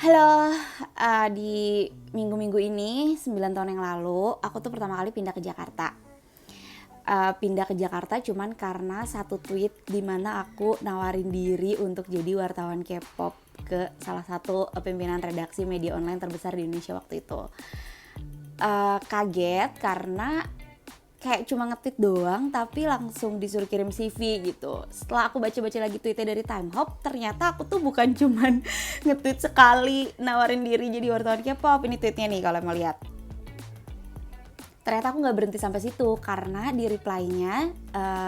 Halo, di minggu-minggu ini 9 tahun yang lalu aku tuh pertama kali pindah ke Jakarta. Pindah ke Jakarta cuman karena satu tweet di mana aku nawarin diri untuk jadi wartawan K-pop ke salah satu pimpinan redaksi media online terbesar di Indonesia waktu itu. Kaget karena kayak cuma nge-tweet doang tapi langsung disuruh kirim CV gitu. Setelah aku baca-baca lagi tweetnya dari Timehop, ternyata aku tuh bukan cuman nge-tweet sekali nawarin diri jadi wartawan K-pop. Ini tweetnya nih kalau mau lihat. Ternyata aku gak berhenti sampai situ karena di reply-nya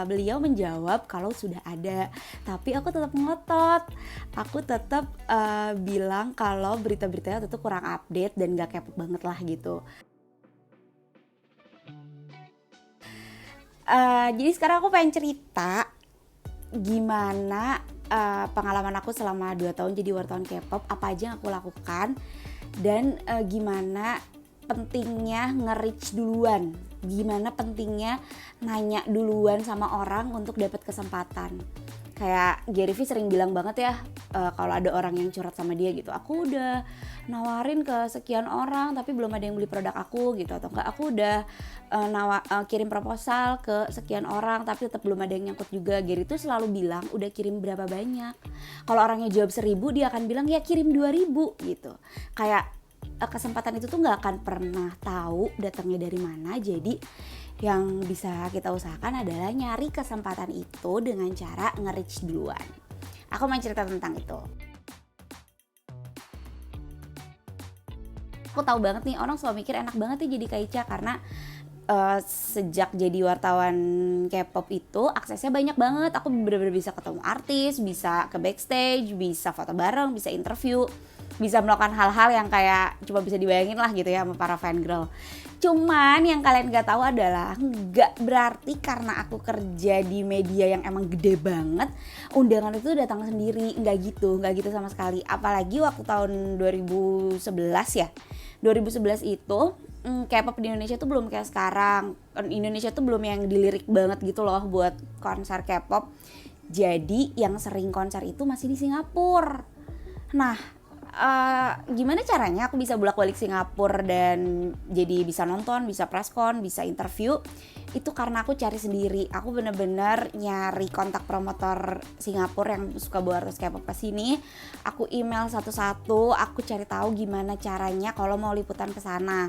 beliau menjawab kalau sudah ada. Tapi aku tetap ngotot. Aku tetap bilang kalau berita-beritanya tentu kurang update dan gak K-pop banget lah gitu. Jadi sekarang aku pengen cerita gimana pengalaman aku selama 2 tahun jadi wartawan K-pop, apa aja yang aku lakukan, dan gimana pentingnya nge-reach duluan, gimana pentingnya nanya duluan sama orang untuk dapat kesempatan. Kayak Gary V sering bilang banget ya, kalau ada orang yang curhat sama dia gitu, aku udah nawarin ke sekian orang tapi belum ada yang beli produk aku gitu, atau enggak aku udah kirim proposal ke sekian orang tapi tetap belum ada yang nyangkut juga. Gary tuh selalu bilang udah kirim berapa banyak. Kalau orangnya jawab 1.000 dia akan bilang ya kirim 2.000 gitu. Kayak kesempatan itu tuh nggak akan pernah tahu datangnya dari mana. Jadi yang bisa kita usahakan adalah nyari kesempatan itu dengan cara nge-reach duluan. Aku mau cerita tentang itu. Aku tahu banget nih orang selalu mikir enak banget nih jadi Kaica karena sejak jadi wartawan K-pop itu aksesnya banyak banget. Aku bener-bener bisa ketemu artis, bisa ke backstage, bisa foto bareng, bisa interview, bisa melakukan hal-hal yang kayak cuma bisa dibayangin lah gitu ya sama para fangirl. Cuman yang kalian gak tahu adalah gak berarti karena aku kerja di media yang emang gede banget undangan itu datang sendiri. Gak gitu sama sekali. Apalagi waktu tahun 2011 ya, 2011 itu K-pop di Indonesia tuh belum kayak sekarang. Indonesia tuh belum yang dilirik banget gitu loh buat konser K-pop. Jadi yang sering konser itu masih di Singapura. Nah, gimana caranya aku bisa bolak-balik Singapura dan jadi bisa nonton, bisa preskon, bisa interview? Itu karena aku cari sendiri. Aku bener-bener nyari kontak promotor Singapura yang suka bawa artis K-pop ke sini. Aku email satu-satu, aku cari tahu gimana caranya kalau mau liputan ke sana.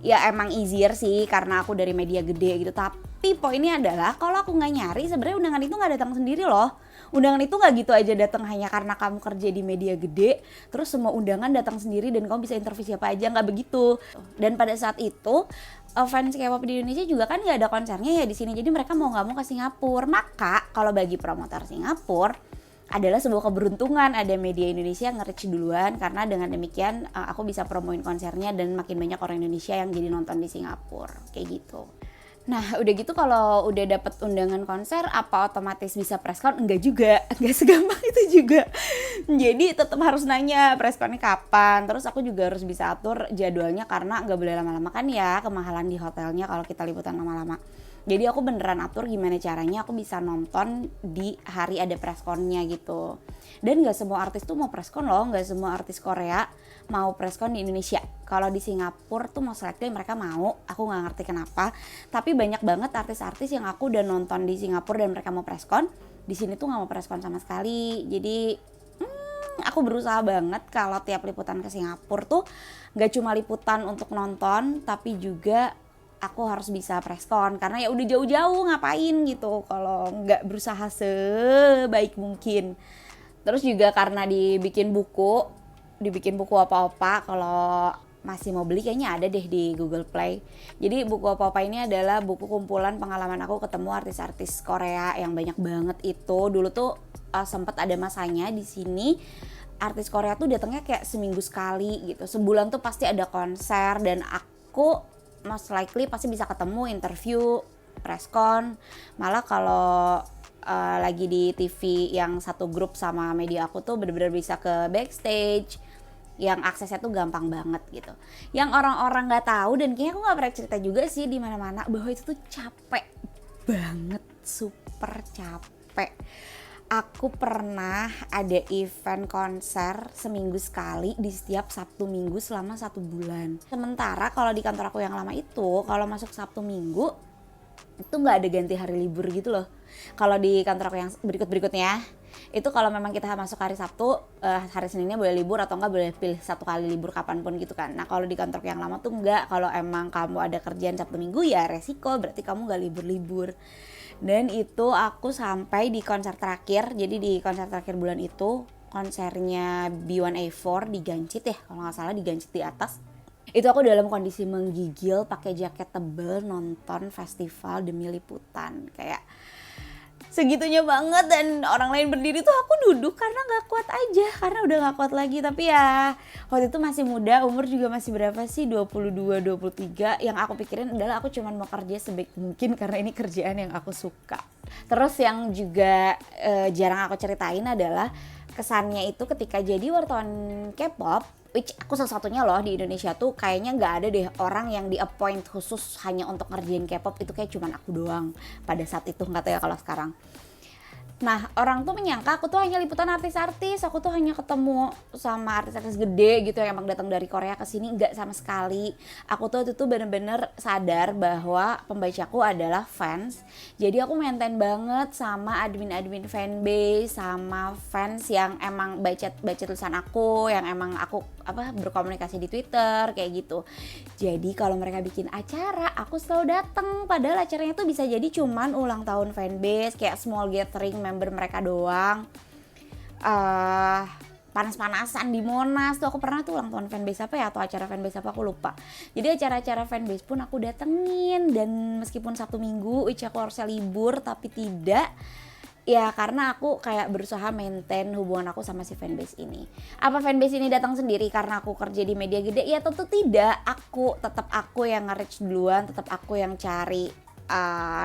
Ya emang easier sih karena aku dari media gede gitu. Tapi poinnya adalah kalau aku nggak nyari, sebenarnya undangan itu nggak datang sendiri loh. Undangan itu nggak gitu aja datang hanya karena kamu kerja di media gede terus semua undangan datang sendiri dan kamu bisa interview siapa aja, nggak begitu. Dan pada saat itu fans K-pop di Indonesia juga kan nggak ada konsernya ya di sini, jadi mereka mau nggak mau ke Singapura. Maka kalau bagi promotor Singapura adalah sebuah keberuntungan ada media Indonesia nge-reach duluan, karena dengan demikian aku bisa promoin konsernya dan makin banyak orang Indonesia yang jadi nonton di Singapura kayak gitu. Nah udah gitu kalau udah dapet undangan konser apa otomatis bisa preskon? Enggak juga, enggak segampang itu juga. Jadi tetap harus nanya preskonnya kapan. Terus aku juga harus bisa atur jadwalnya karena nggak boleh lama-lama kan ya, kemahalan di hotelnya kalau kita liputan lama-lama. Jadi aku beneran atur gimana caranya aku bisa nonton di hari ada preskonnya gitu. Dan gak semua artis tuh mau preskon loh, gak semua artis Korea mau preskon di Indonesia. Kalau di Singapura tuh most likely mereka mau, aku gak ngerti kenapa. Tapi banyak banget artis-artis yang aku udah nonton di Singapura dan mereka mau preskon, di sini tuh gak mau preskon sama sekali. Jadi aku berusaha banget kalau tiap liputan ke Singapura tuh gak cuma liputan untuk nonton, tapi juga aku harus bisa preskon karena ya udah jauh-jauh ngapain gitu kalau nggak berusaha sebaik mungkin. Terus juga karena dibikin buku apa-apa, kalau masih mau beli kayaknya ada deh di Google Play. Jadi buku apa-apa ini adalah buku kumpulan pengalaman aku ketemu artis-artis Korea yang banyak banget itu. Dulu tuh sempat ada masanya di sini artis Korea tuh datangnya kayak seminggu sekali gitu. Sebulan tuh pasti ada konser dan aku most likely pasti bisa ketemu, interview, preskon. Malah kalau lagi di TV yang satu grup sama media aku tuh bener-bener bisa ke backstage yang aksesnya tuh gampang banget gitu. Yang orang-orang nggak tahu dan kayaknya aku nggak pernah cerita juga sih di mana-mana bahwa itu tuh capek banget, super capek. Aku pernah ada event konser seminggu sekali di setiap Sabtu Minggu selama 1 bulan. Sementara kalau di kantor aku yang lama itu, kalau masuk Sabtu Minggu itu nggak ada ganti hari libur gitu loh. Kalau di kantor aku yang berikutnya itu kalau memang kita masuk hari Sabtu, hari Seninnya boleh libur atau enggak boleh pilih 1 kali libur kapanpun gitu kan. Nah kalau di kantor yang lama tuh enggak, kalau emang kamu ada kerjaan Sabtu Minggu ya resiko, berarti kamu nggak libur-libur. Dan itu aku sampai di konser terakhir, jadi di konser terakhir bulan itu konsernya B1A4 di Gancit ya, kalau nggak salah di Gancit di atas. Itu aku dalam kondisi menggigil pakai jaket tebel nonton festival demi liputan, kayak segitunya banget. Dan orang lain berdiri tuh aku duduk karena gak kuat aja, karena udah gak kuat lagi. Tapi ya waktu itu masih muda, umur juga masih berapa sih, 22, 23. Yang aku pikirin adalah aku cuma mau kerja sebaik mungkin karena ini kerjaan yang aku suka. Terus yang juga jarang aku ceritain adalah kesannya itu ketika jadi wartawan K-pop, which aku salah satunya loh di Indonesia tuh, kayaknya nggak ada deh orang yang di appoint khusus hanya untuk ngerjain K-pop, itu kayak cuman aku doang pada saat itu, nggak tahu ya kalau sekarang. Nah orang tuh menyangka aku tuh hanya liputan artis-artis, aku tuh hanya ketemu sama artis-artis gede gitu yang emang datang dari Korea ke sini. Nggak sama sekali. Aku tuh itu bener-bener sadar bahwa pembacaku adalah fans. Jadi aku maintain banget sama admin-admin fanbase, sama fans yang emang baca tulisan aku, yang emang aku berkomunikasi di Twitter kayak gitu. Jadi kalau mereka bikin acara, aku selalu datang. Padahal acaranya tuh bisa jadi cuman ulang tahun fanbase, kayak small gathering member mereka doang. Panas-panasan di Monas tuh aku pernah tuh ulang tahun fanbase apa ya, atau acara fanbase apa aku lupa. Jadi acara-acara fanbase pun aku datengin, dan meskipun Sabtu Minggu which aku harusnya libur, tapi tidak. Ya karena aku kayak berusaha maintain hubungan aku sama si fanbase ini. Apa fanbase ini datang sendiri karena aku kerja di media gede? Ya tentu tidak. Tetap aku yang nge-reach duluan, tetap aku yang cari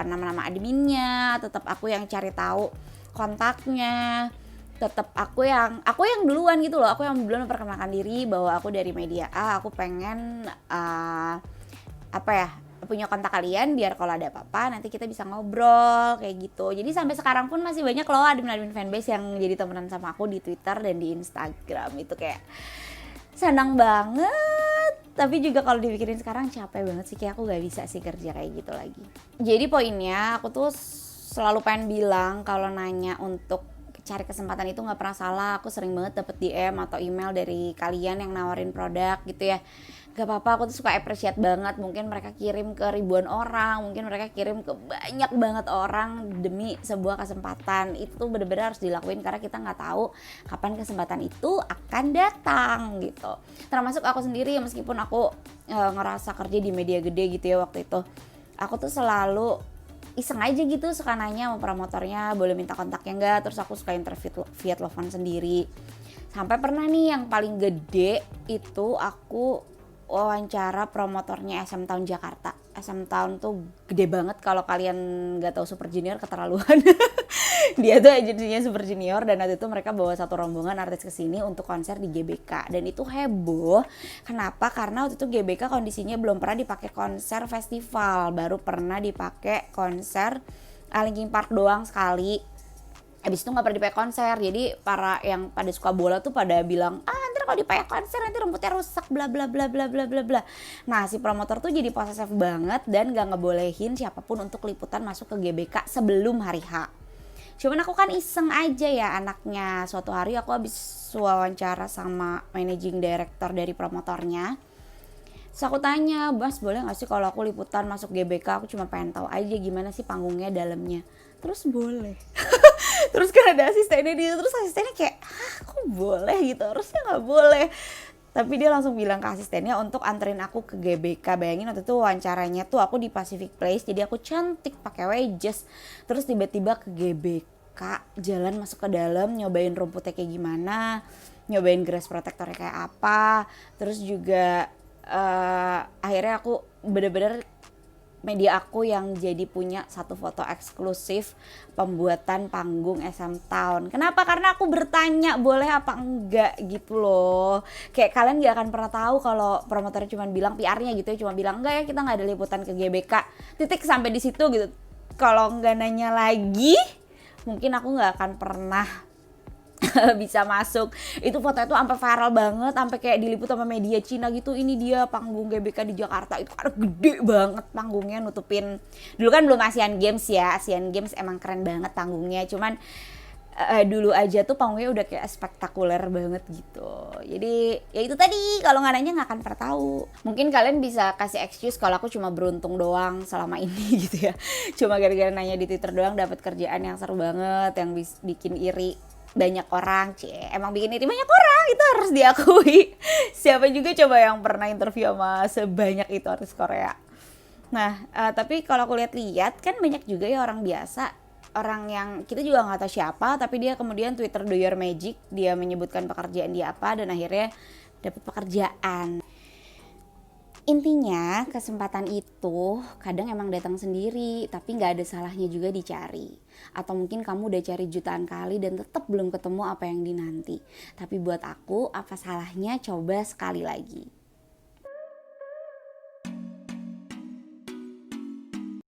nama-nama adminnya, tetap aku yang cari tahu kontaknya, tetap aku yang duluan gitu loh. Aku yang duluan memperkenalkan diri bahwa aku dari media A, aku pengen punya kontak kalian biar kalau ada apa-apa nanti kita bisa ngobrol kayak gitu. Jadi sampai sekarang pun masih banyak loh admin fanbase yang jadi temenan sama aku di Twitter dan di Instagram. Itu kayak senang banget. Tapi juga kalau dipikirin sekarang capek banget sih, kayak aku gak bisa sih kerja kayak gitu lagi. Jadi poinnya aku tuh selalu pengen bilang kalau nanya untuk cari kesempatan itu gak pernah salah. Aku sering banget dapet DM atau email dari kalian yang nawarin produk gitu ya. Gak apa-apa, aku tuh suka appreciate banget. Mungkin mereka kirim ke ribuan orang, mungkin mereka kirim ke banyak banget orang demi sebuah kesempatan. Itu tuh bener-bener harus dilakuin karena kita gak tahu kapan kesempatan itu akan datang gitu. Termasuk aku sendiri, meskipun aku ngerasa kerja di media gede gitu ya waktu itu, aku tuh selalu iseng aja gitu, suka nanya sama promotornya boleh minta kontaknya enggak. Terus aku suka interview via telepon sendiri. Sampai pernah nih yang paling gede itu aku wawancara promotornya SM Town Jakarta. SM Town tuh gede banget, kalau kalian nggak tahu Super Junior keterlaluan. Dia tuh agensinya Super Junior, dan waktu itu mereka bawa satu rombongan artis ke sini untuk konser di GBK, dan itu heboh. Kenapa? Karena waktu itu GBK kondisinya belum pernah dipakai konser festival, baru pernah dipakai konser Linkin Park doang sekali. Abis itu gak pernah dipakai konser. Jadi para yang pada suka bola tuh pada bilang, ntar kalau dipakai konser nanti rumputnya rusak bla bla bla bla bla bla bla. Nah si promotor tuh jadi posesif banget dan gak ngebolehin siapapun untuk liputan masuk ke GBK sebelum hari H. Cuman aku kan iseng aja ya anaknya. Suatu hari aku habis wawancara sama managing director dari promotornya. Terus aku tanya, Bas boleh gak sih kalau aku liputan masuk GBK? Aku cuma pengen tahu aja gimana sih panggungnya dalamnya. Terus boleh. Terus kan ada asistennya dia, terus asistennya kayak, kok boleh gitu, harusnya gak boleh. Tapi dia langsung bilang ke asistennya untuk anterin aku ke GBK. Bayangin waktu itu wawancaranya tuh aku di Pacific Place, jadi aku cantik pakai wedges. Terus tiba-tiba ke GBK, jalan masuk ke dalam, nyobain rumputnya kayak gimana, nyobain grass protectornya kayak apa. Terus juga akhirnya aku bener-bener media aku yang jadi punya satu foto eksklusif pembuatan panggung SM Town. Kenapa? Karena aku bertanya boleh apa enggak gitu loh. Kayak kalian gak akan pernah tahu kalau promotornya cuma bilang, PR-nya gitu ya, cuma bilang enggak ya kita gak ada liputan ke GBK. Titik sampai di situ gitu. Kalau nggak nanya lagi, mungkin aku nggak akan pernah bisa masuk. Itu foto itu sampai viral banget, sampai kayak diliput sama media Cina gitu. Ini dia panggung GBK di Jakarta, itu karena gede banget panggungnya, nutupin. Dulu kan belum Asian Games ya, Asian Games emang keren banget panggungnya, cuman dulu aja tuh panggungnya udah kayak spektakuler banget gitu. Jadi ya itu tadi, kalau nggak nanya nggak akan pernah tahu. Mungkin kalian bisa kasih excuse kalau aku cuma beruntung doang selama ini gitu ya, cuma gara-gara nanya di Twitter doang dapat kerjaan yang seru banget, yang bikin iri banyak orang. Emang bikin iri banyak orang, itu harus diakui. Siapa juga coba yang pernah interview sama sebanyak itu artis Korea. Nah, tapi kalau aku lihat-lihat kan banyak juga ya orang biasa, orang yang kita juga nggak tahu siapa, tapi dia kemudian Twitter do your magic, dia menyebutkan pekerjaan dia apa dan akhirnya dapat pekerjaan. Intinya kesempatan itu kadang emang datang sendiri, tapi nggak ada salahnya juga dicari. Atau mungkin kamu udah cari jutaan kali dan tetap belum ketemu apa yang dinanti. Tapi buat aku, apa salahnya coba sekali lagi.